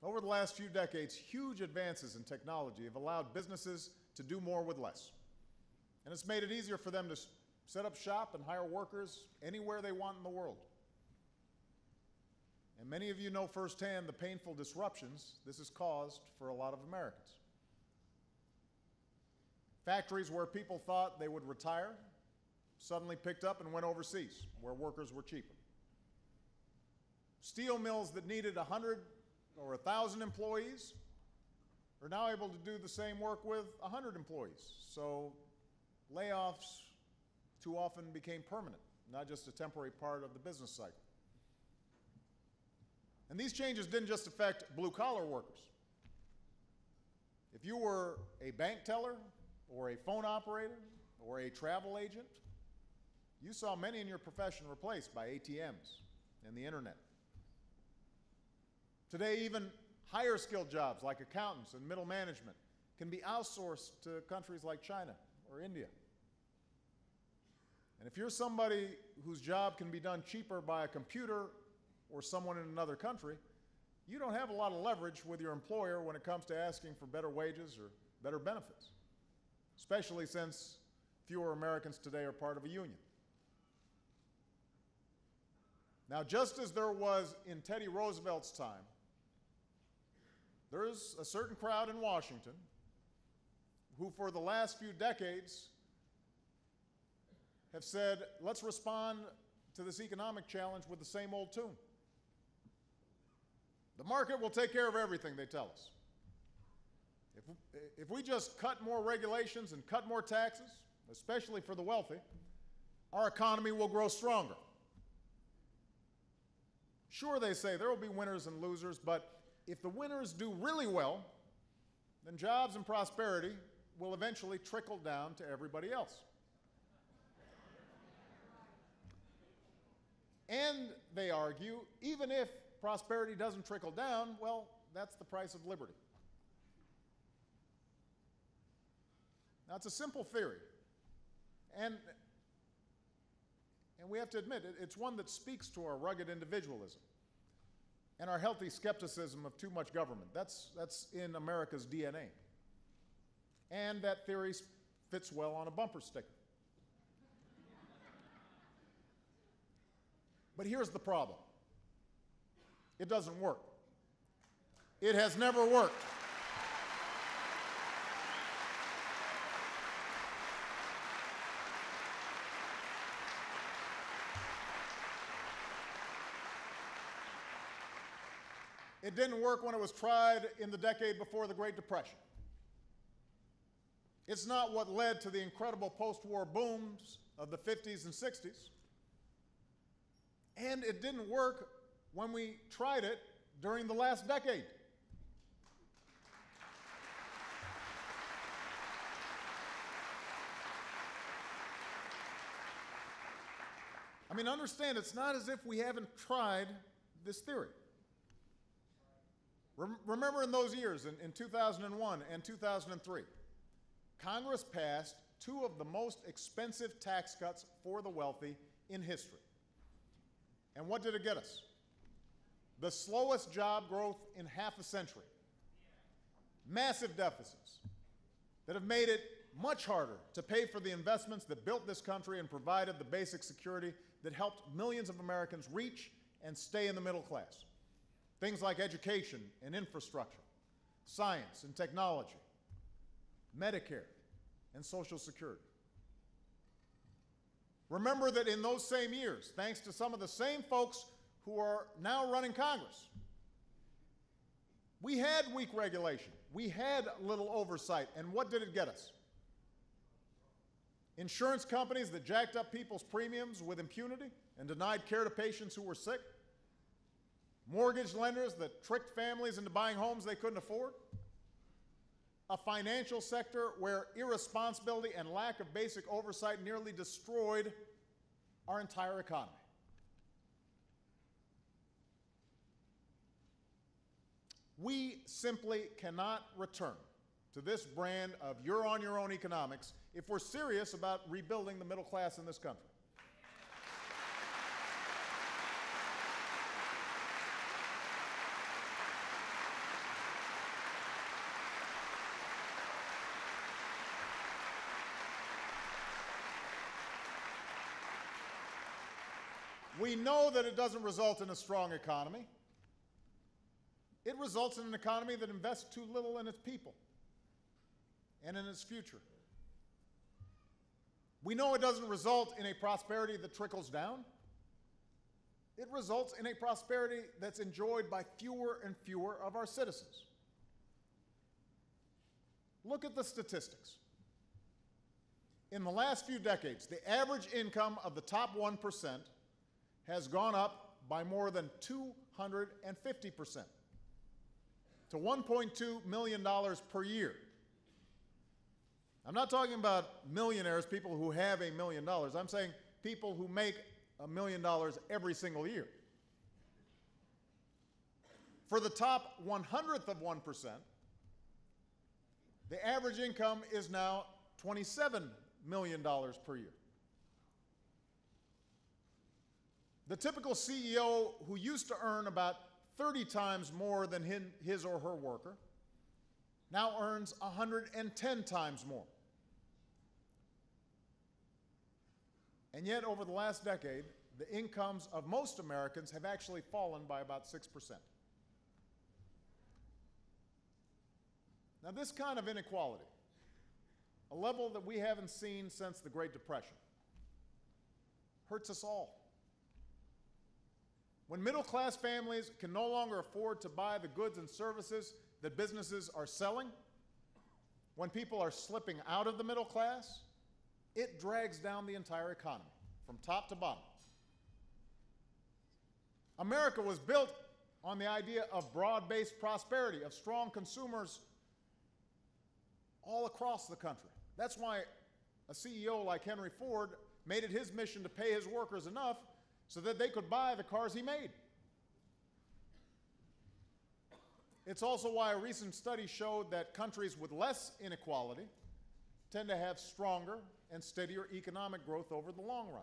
Over the last few decades, huge advances in technology have allowed businesses to do more with less. And it's made it easier for them to set up shop and hire workers anywhere they want in the world. And many of you know firsthand the painful disruptions this has caused for a lot of Americans. Factories where people thought they would retire suddenly picked up and went overseas, where workers were cheaper. Steel mills that needed 100 or 1,000 employees are now able to do the same work with 100 employees. So layoffs too often became permanent, not just a temporary part of the business cycle. And these changes didn't just affect blue-collar workers. If you were a bank teller or a phone operator or a travel agent, you saw many in your profession replaced by ATMs and the internet. Today, even higher skilled jobs like accountants and middle management can be outsourced to countries like China or India. And if you're somebody whose job can be done cheaper by a computer or someone in another country, you don't have a lot of leverage with your employer when it comes to asking for better wages or better benefits, especially since fewer Americans today are part of a union. Now, just as there was in Teddy Roosevelt's time, there's a certain crowd in Washington who for the last few decades have said, let's respond to this economic challenge with the same old tune. The market will take care of everything, they tell us. If we just cut more regulations and cut more taxes, especially for the wealthy, our economy will grow stronger. Sure, they say there will be winners and losers, but if the winners do really well, then jobs and prosperity will eventually trickle down to everybody else. And they argue, even if prosperity doesn't trickle down, well, that's the price of liberty. Now, it's a simple theory, and we have to admit, it's one that speaks to our rugged individualism and our healthy skepticism of too much government. That's in America's DNA. And that theory fits well on a bumper sticker. But here's the problem. It doesn't work. It has never worked. It didn't work when it was tried in the decade before the Great Depression. It's not what led to the incredible post-war booms of the 50s and 60s. And it didn't work when we tried it during the last decade. I mean, understand, it's not as if we haven't tried this theory. Remember in those years, in 2001 and 2003, Congress passed two of the most expensive tax cuts for the wealthy in history. And what did it get us? The slowest job growth in half a century. Massive deficits that have made it much harder to pay for the investments that built this country and provided the basic security that helped millions of Americans reach and stay in the middle class. Things like education and infrastructure, science and technology, Medicare and Social Security. Remember that in those same years, thanks to some of the same folks who are now running Congress, we had weak regulation, we had little oversight, and what did it get us? Insurance companies that jacked up people's premiums with impunity and denied care to patients who were sick, mortgage lenders that tricked families into buying homes they couldn't afford, a financial sector where irresponsibility and lack of basic oversight nearly destroyed our entire economy. We simply cannot return to this brand of you're-on-your-own economics if we're serious about rebuilding the middle class in this country. We know that it doesn't result in a strong economy. It results in an economy that invests too little in its people and in its future. We know it doesn't result in a prosperity that trickles down. It results in a prosperity that's enjoyed by fewer and fewer of our citizens. Look at the statistics. In the last few decades, the average income of the top 1% has gone up by more than 250% to $1.2 million per year. I'm not talking about millionaires, people who have $1 million. I'm saying people who make $1 million every single year. For the top 100th of 1%, the average income is now $27 million per year. The typical CEO who used to earn about 30 times more than his or her worker now earns 110 times more. And yet, over the last decade, the incomes of most Americans have actually fallen by about 6%. Now, this kind of inequality, a level that we haven't seen since the Great Depression, hurts us all. When middle-class families can no longer afford to buy the goods and services that businesses are selling, when people are slipping out of the middle class, it drags down the entire economy, from top to bottom. America was built on the idea of broad-based prosperity, of strong consumers all across the country. That's why a CEO like Henry Ford made it his mission to pay his workers enough so that they could buy the cars he made. It's also why a recent study showed that countries with less inequality tend to have stronger and steadier economic growth over the long run.